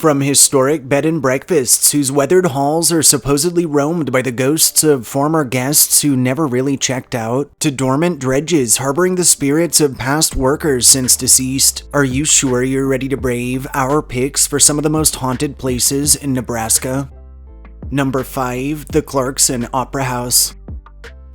From historic bed and breakfasts whose weathered halls are supposedly roamed by the ghosts of former guests who never really checked out, to dormant dredges harboring the spirits of past workers since deceased, are you sure you're ready to brave our picks for some of the most haunted places in Nebraska? Number 5. The Clarkson Opera House.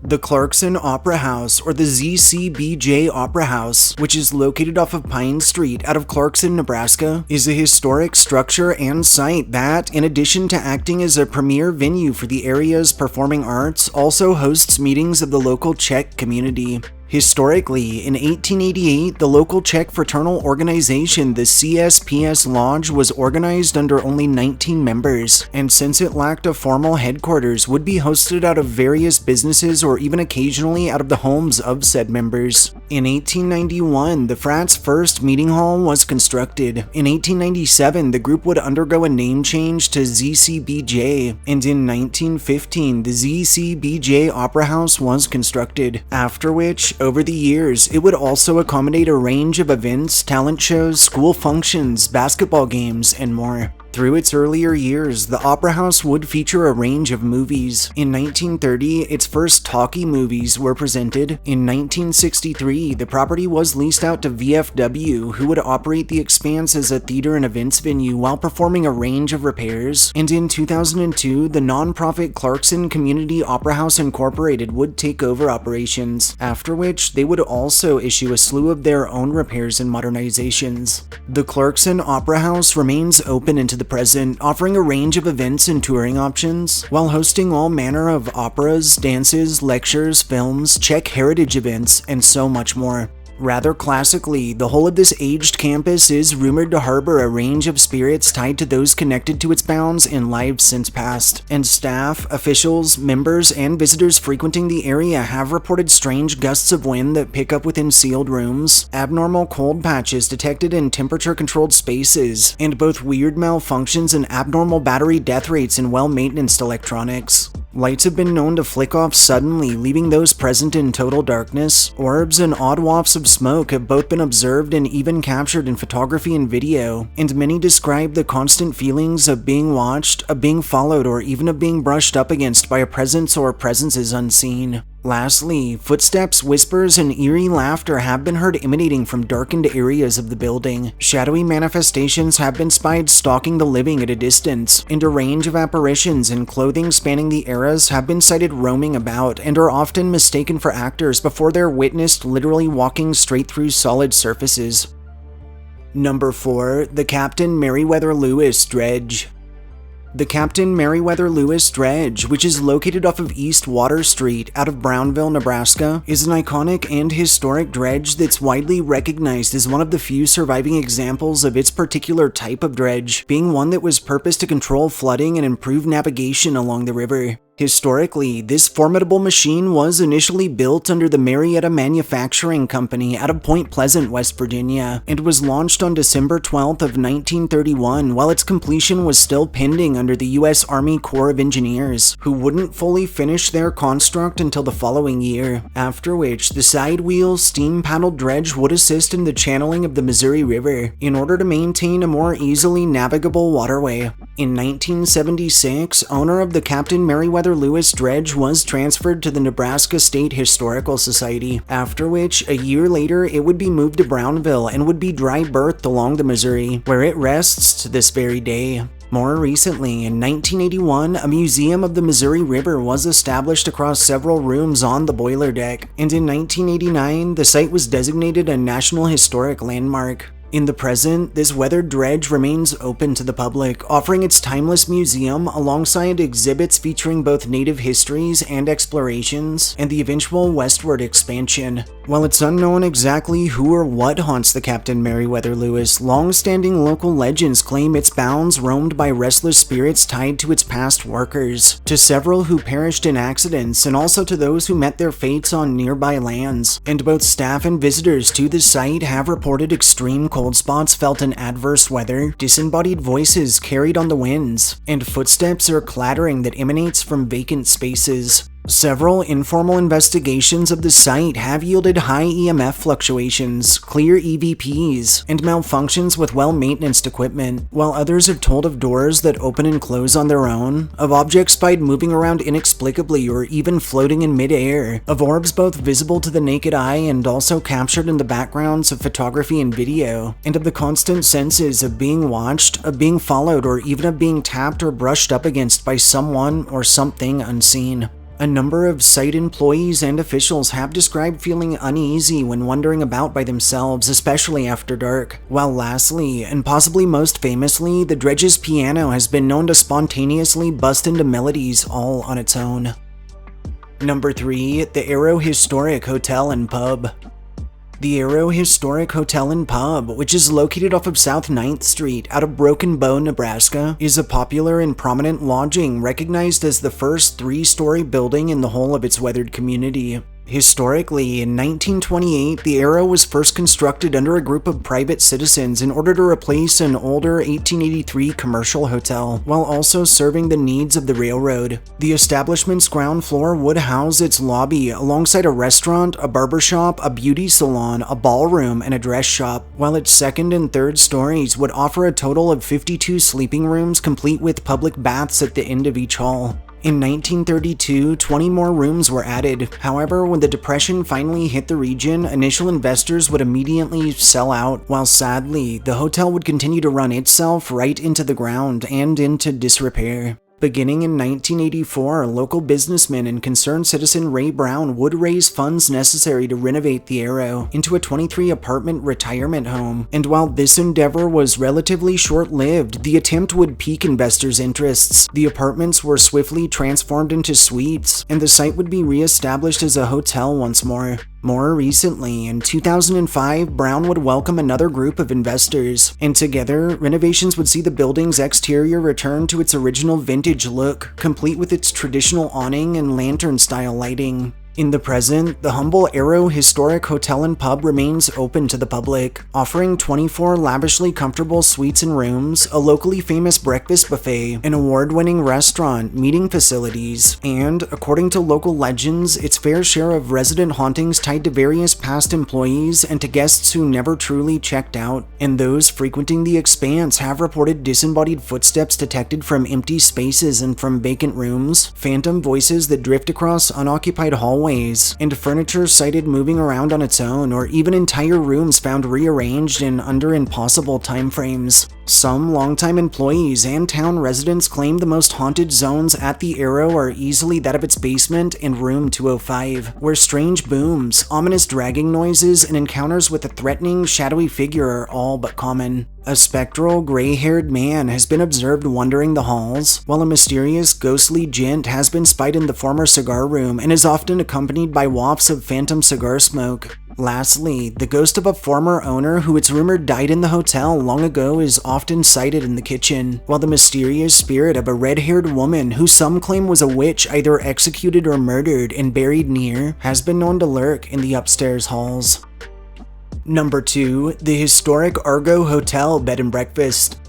The Clarkson Opera House, or the ZCBJ Opera House, which is located off of Pine Street out of Clarkson, Nebraska, is a historic structure and site that, in addition to acting as a premier venue for the area's performing arts, also hosts meetings of the local Czech community. Historically, in 1888, the local Czech fraternal organization, the CSPS Lodge, was organized under only 19 members, and since it lacked a formal headquarters, would be hosted out of various businesses or even occasionally out of the homes of said members. In 1891, the frat's first meeting hall was constructed. In 1897, the group would undergo a name change to ZCBJ, and in 1915, the ZCBJ Opera House was constructed, after which, over the years, it would also accommodate a range of events, talent shows, school functions, basketball games, and more. Through its earlier years, the Opera House would feature a range of movies. In 1930, its first talkie movies were presented. In 1963, the property was leased out to VFW, who would operate the expanse as a theater and events venue while performing a range of repairs. And in 2002, the nonprofit Clarkson Community Opera House Incorporated would take over operations, after which they would also issue a slew of their own repairs and modernizations. The Clarkson Opera House remains open into the present, offering a range of events and touring options, while hosting all manner of operas, dances, lectures, films, Czech heritage events, and so much more. Rather classically, the whole of this aged campus is rumored to harbor a range of spirits tied to those connected to its bounds in lives since past, and staff, officials, members, and visitors frequenting the area have reported strange gusts of wind that pick up within sealed rooms, abnormal cold patches detected in temperature-controlled spaces, and both weird malfunctions and abnormal battery death rates in well-maintained electronics. Lights have been known to flick off suddenly, leaving those present in total darkness. Orbs and odd wafts of smoke have both been observed and even captured in photography and video, and many describe the constant feelings of being watched, of being followed, or even of being brushed up against by a presence or presences unseen. Lastly, footsteps, whispers, and eerie laughter have been heard emanating from darkened areas of the building. Shadowy manifestations have been spied stalking the living at a distance, and a range of apparitions in clothing spanning the eras have been sighted roaming about and are often mistaken for actors before they're witnessed literally walking straight through solid surfaces. Number 4. The Captain Meriwether Lewis Dredge. The Captain Meriwether Lewis Dredge, which is located off of East Water Street out of Brownville, Nebraska, is an iconic and historic dredge that's widely recognized as one of the few surviving examples of its particular type of dredge, being one that was purposed to control flooding and improve navigation along the river. Historically, this formidable machine was initially built under the Meriwether Manufacturing Company out of Point Pleasant, West Virginia, and was launched on December 12th of 1931 while its completion was still pending under the U.S. Army Corps of Engineers, who wouldn't fully finish their construct until the following year, after which the sidewheel steam-paddled dredge would assist in the channeling of the Missouri River in order to maintain a more easily navigable waterway. In 1976, owner of the Captain Meriwether Lewis Dredge was transferred to the Nebraska State Historical Society, after which, a year later, it would be moved to Brownville and would be dry berthed along the Missouri, where it rests to this very day. More recently, in 1981, a museum of the Missouri River was established across several rooms on the boiler deck, and in 1989, the site was designated a National Historic Landmark. In the present, this weathered dredge remains open to the public, offering its timeless museum alongside exhibits featuring both native histories and explorations, and the eventual westward expansion. While it's unknown exactly who or what haunts the Captain Meriwether Lewis, long-standing local legends claim its bounds roamed by restless spirits tied to its past workers, to several who perished in accidents, and also to those who met their fates on nearby lands. And both staff and visitors to the site have reported extreme cold spots felt in adverse weather, disembodied voices carried on the winds, and footsteps or clattering that emanates from vacant spaces. Several informal investigations of the site have yielded high EMF fluctuations, clear EVPs, and malfunctions with well-maintained equipment, while others have told of doors that open and close on their own, of objects spied moving around inexplicably or even floating in mid-air, of orbs both visible to the naked eye and also captured in the backgrounds of photography and video, and of the constant senses of being watched, of being followed, or even of being tapped or brushed up against by someone or something unseen. A number of site employees and officials have described feeling uneasy when wandering about by themselves, especially after dark. While lastly, and possibly most famously, the dredges piano has been known to spontaneously bust into melodies all on its own. Number 3. The Argo Historic Hotel and Pub. The Argo Historic Hotel and Pub, which is located off of South 9th Street out of Broken Bow, Nebraska, is a popular and prominent lodging recognized as the first 3-story building in the whole of its weathered community. Historically, in 1928, the Argo was first constructed under a group of private citizens in order to replace an older 1883 commercial hotel, while also serving the needs of the railroad. The establishment's ground floor would house its lobby alongside a restaurant, a barbershop, a beauty salon, a ballroom, and a dress shop, while its second and third stories would offer a total of 52 sleeping rooms complete with public baths at the end of each hall. In 1932, 20 more rooms were added. However, when the Depression finally hit the region, initial investors would immediately sell out, while sadly, the hotel would continue to run itself right into the ground and into disrepair. Beginning in 1984, local businessman and concerned citizen Ray Brown would raise funds necessary to renovate the Argo into a 23-apartment retirement home, and while this endeavor was relatively short-lived, the attempt would pique investors' interests. The apartments were swiftly transformed into suites, and the site would be re-established as a hotel once more. More recently, in 2005, Brown would welcome another group of investors, and together, renovations would see the building's exterior return to its original vintage look, complete with its traditional awning and lantern-style lighting. In the present, the humble Argo Historic Hotel and Pub remains open to the public, offering 24 lavishly comfortable suites and rooms, a locally famous breakfast buffet, an award-winning restaurant, meeting facilities, and, according to local legends, its fair share of resident hauntings tied to various past employees and to guests who never truly checked out, and those frequenting the expanse have reported disembodied footsteps detected from empty spaces and from vacant rooms, phantom voices that drift across unoccupied hallways, and furniture sighted moving around on its own, or even entire rooms found rearranged and under impossible timeframes. Some longtime employees and town residents claim the most haunted zones at the Argo are easily that of its basement and room 205, where strange booms, ominous dragging noises, and encounters with a threatening, shadowy figure are all but common. A spectral, gray-haired man has been observed wandering the halls, while a mysterious, ghostly gent has been spied in the former cigar room and is often accompanied by wafts of phantom cigar smoke. Lastly, the ghost of a former owner who it's rumored died in the hotel long ago is often sighted in the kitchen, while the mysterious spirit of a red-haired woman who some claim was a witch either executed or murdered and buried near has been known to lurk in the upstairs halls. Number 2. The Historic Argo Hotel Bed and Breakfast.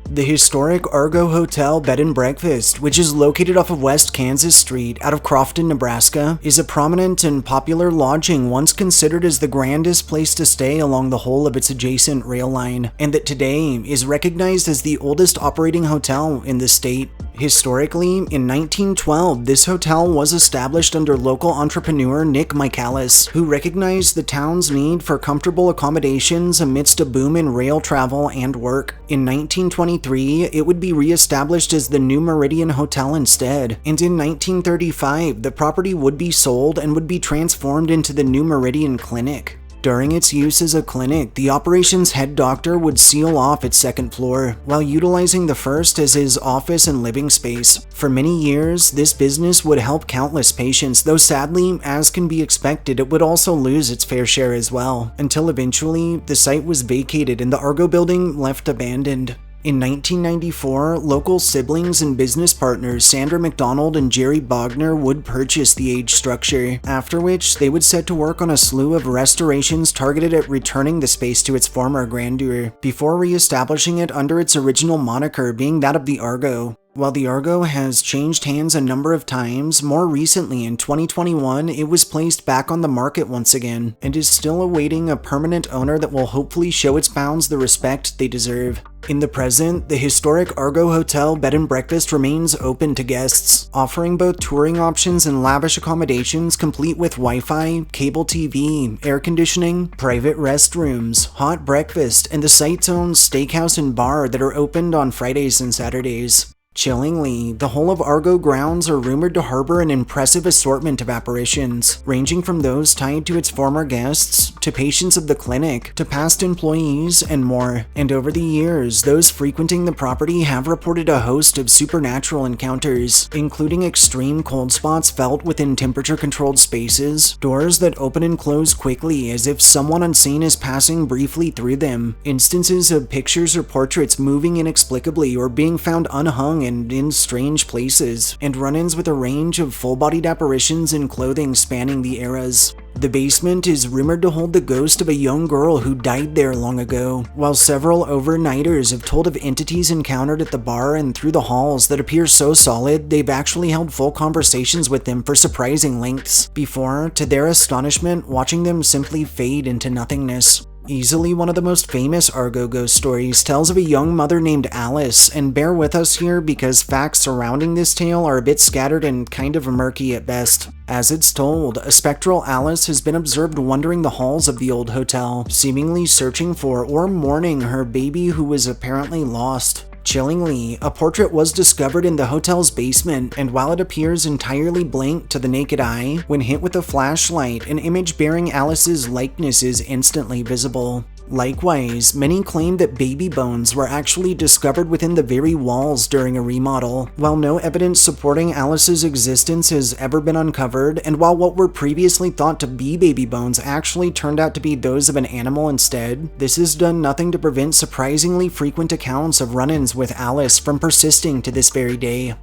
The historic Argo Hotel Bed and Breakfast, which is located off of West Kansas Street out of Crofton, Nebraska, is a prominent and popular lodging once considered as the grandest place to stay along the whole of its adjacent rail line, and that today is recognized as the oldest operating hotel in the state. Historically, in 1912, this hotel was established under local entrepreneur Nick Michaelis, who recognized the town's need for comfortable accommodations amidst a boom in rail travel and work. In 1923, it would be re-established as the New Meridian Hotel instead, and in 1935, the property would be sold and would be transformed into the New Meridian Clinic. During its use as a clinic, the operations head doctor would seal off its second floor, while utilizing the first as his office and living space. For many years, this business would help countless patients, though sadly, as can be expected, it would also lose its fair share as well, until eventually, the site was vacated and the Argo building left abandoned. In 1994, local siblings and business partners Sandra McDonald and Jerry Bogner would purchase the aged structure, after which they would set to work on a slew of restorations targeted at returning the space to its former grandeur, before re-establishing it under its original moniker being that of the Argo. While the Argo has changed hands a number of times, more recently in 2021, it was placed back on the market once again, and is still awaiting a permanent owner that will hopefully show its pounds the respect they deserve. In the present, the historic Argo Hotel Bed and Breakfast remains open to guests, offering both touring options and lavish accommodations complete with Wi-Fi, cable TV, air conditioning, private restrooms, hot breakfast, and the site's own steakhouse and bar that are opened on Fridays and Saturdays. Chillingly, the whole of Argo grounds are rumored to harbor an impressive assortment of apparitions, ranging from those tied to its former guests, to patients of the clinic, to past employees, and more. And over the years, those frequenting the property have reported a host of supernatural encounters, including extreme cold spots felt within temperature-controlled spaces, doors that open and close quickly as if someone unseen is passing briefly through them, instances of pictures or portraits moving inexplicably or being found unhung and in strange places, and run-ins with a range of full-bodied apparitions in clothing spanning the eras. The basement is rumored to hold the ghost of a young girl who died there long ago, while several overnighters have told of entities encountered at the bar and through the halls that appear so solid they've actually held full conversations with them for surprising lengths, before, to their astonishment, watching them simply fade into nothingness. Easily one of the most famous Argo ghost stories tells of a young mother named Alice, and bear with us here because facts surrounding this tale are a bit scattered and kind of murky at best. As it's told, a spectral Alice has been observed wandering the halls of the old hotel, seemingly searching for or mourning her baby who was apparently lost. Chillingly, a portrait was discovered in the hotel's basement, and while it appears entirely blank to the naked eye, when hit with a flashlight, an image bearing Alice's likeness is instantly visible. Likewise, many claim that baby bones were actually discovered within the very walls during a remodel. While no evidence supporting Alice's existence has ever been uncovered, and while what were previously thought to be baby bones actually turned out to be those of an animal instead, this has done nothing to prevent surprisingly frequent accounts of run-ins with Alice from persisting to this very day.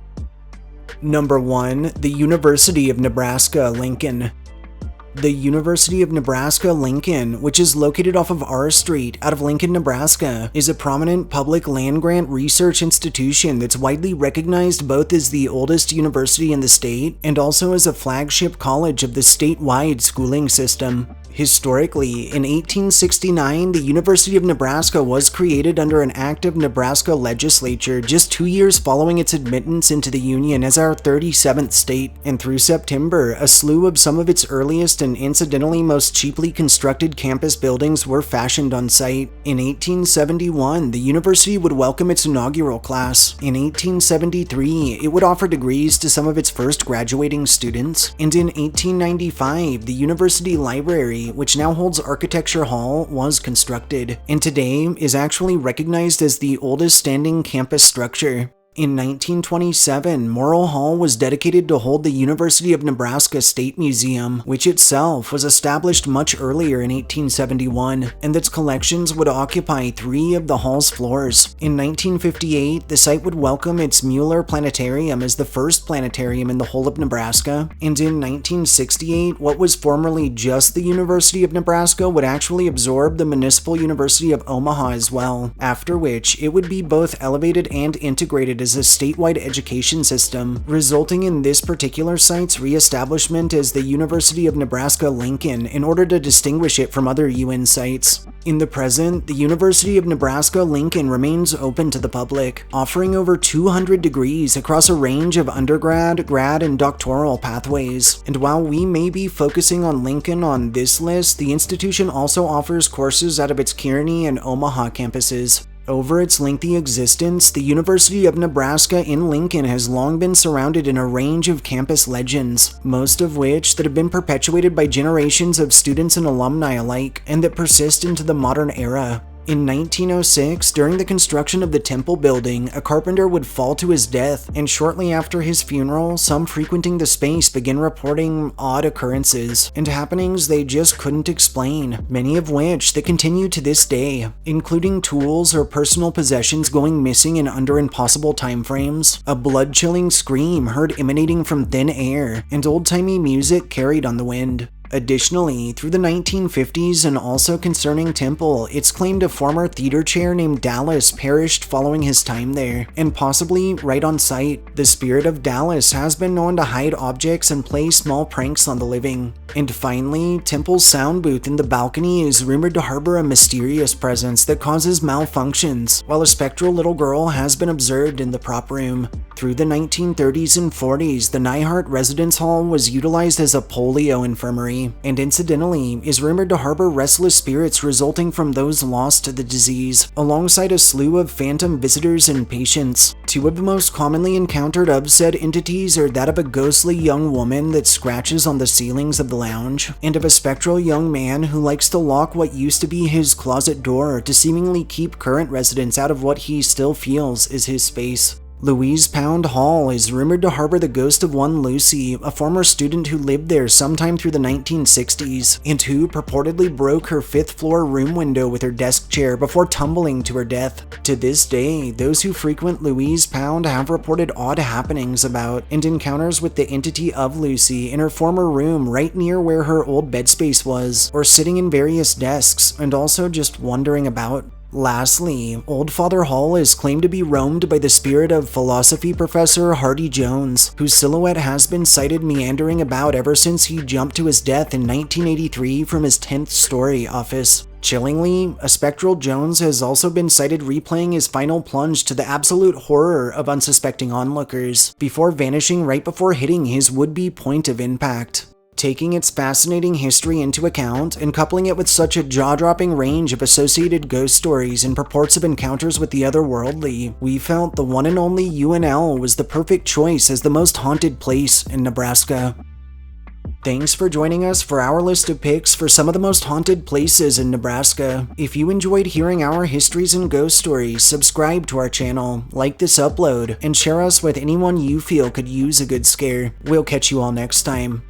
Number 1. The University of Nebraska, Lincoln. The University of Nebraska, Lincoln, which is located off of R Street out of Lincoln, Nebraska, is a prominent public land-grant research institution that's widely recognized both as the oldest university in the state and also as a flagship college of the statewide schooling system. Historically, in 1869, the University of Nebraska was created under an act of Nebraska legislature just 2 years following its admittance into the Union as our 37th state, and through September, a slew of some of its earliest and incidentally most cheaply constructed campus buildings were fashioned on site. In 1871, the university would welcome its inaugural class. In 1873, it would offer degrees to some of its first graduating students, and in 1895, the university library, which now holds Architecture Hall, was constructed, and today is actually recognized as the oldest standing campus structure. In 1927, Morrill Hall was dedicated to hold the University of Nebraska State Museum, which itself was established much earlier in 1871, and its collections would occupy 3 of the hall's floors. In 1958, the site would welcome its Mueller Planetarium as the first planetarium in the whole of Nebraska, and in 1968, what was formerly just the University of Nebraska would actually absorb the Municipal University of Omaha as well, after which it would be both elevated and integrated as a statewide education system, resulting in this particular site's re-establishment as the University of Nebraska-Lincoln in order to distinguish it from other UN sites. In the present, the University of Nebraska-Lincoln remains open to the public, offering over 200 degrees across a range of undergrad, grad, and doctoral pathways. And while we may be focusing on Lincoln on this list, the institution also offers courses out of its Kearney and Omaha campuses. Over its lengthy existence, the University of Nebraska in Lincoln has long been surrounded in a range of campus legends, most of which that have been perpetuated by generations of students and alumni alike, and that persist into the modern era. In 1906, during the construction of the Temple building, a carpenter would fall to his death, and shortly after his funeral, some frequenting the space began reporting odd occurrences, and happenings they just couldn't explain, many of which that continue to this day, including tools or personal possessions going missing in under impossible timeframes, a blood-chilling scream heard emanating from thin air, and old-timey music carried on the wind. Additionally, through the 1950s and also concerning Temple, it's claimed a former theater chair named Dallas perished following his time there, and possibly right on site. The spirit of Dallas has been known to hide objects and play small pranks on the living. And finally, Temple's sound booth in the balcony is rumored to harbor a mysterious presence that causes malfunctions, while a spectral little girl has been observed in the prop room. Through the 1930s and 40s, the Nyhart Residence Hall was utilized as a polio infirmary, and incidentally, is rumored to harbor restless spirits resulting from those lost to the disease, alongside a slew of phantom visitors and patients. Two of the most commonly encountered of said entities are that of a ghostly young woman that scratches on the ceilings of the lounge, and of a spectral young man who likes to lock what used to be his closet door to seemingly keep current residents out of what he still feels is his space. Louise Pound Hall is rumored to harbor the ghost of one Lucy, a former student who lived there sometime through the 1960s, and who purportedly broke her 5th floor room window with her desk chair before tumbling to her death. To this day, those who frequent Louise Pound have reported odd happenings about and encounters with the entity of Lucy in her former room right near where her old bed space was, or sitting in various desks, and also just wandering about. Lastly, Old Father Hall is claimed to be roamed by the spirit of philosophy professor Hardy Jones, whose silhouette has been sighted meandering about ever since he jumped to his death in 1983 from his 10th story office. Chillingly, a spectral Jones has also been sighted replaying his final plunge to the absolute horror of unsuspecting onlookers, before vanishing right before hitting his would-be point of impact. Taking its fascinating history into account, and coupling it with such a jaw-dropping range of associated ghost stories and purports of encounters with the otherworldly, we felt the one and only UNL was the perfect choice as the most haunted place in Nebraska. Thanks for joining us for our list of picks for some of the most haunted places in Nebraska. If you enjoyed hearing our histories and ghost stories, subscribe to our channel, like this upload, and share us with anyone you feel could use a good scare. We'll catch you all next time.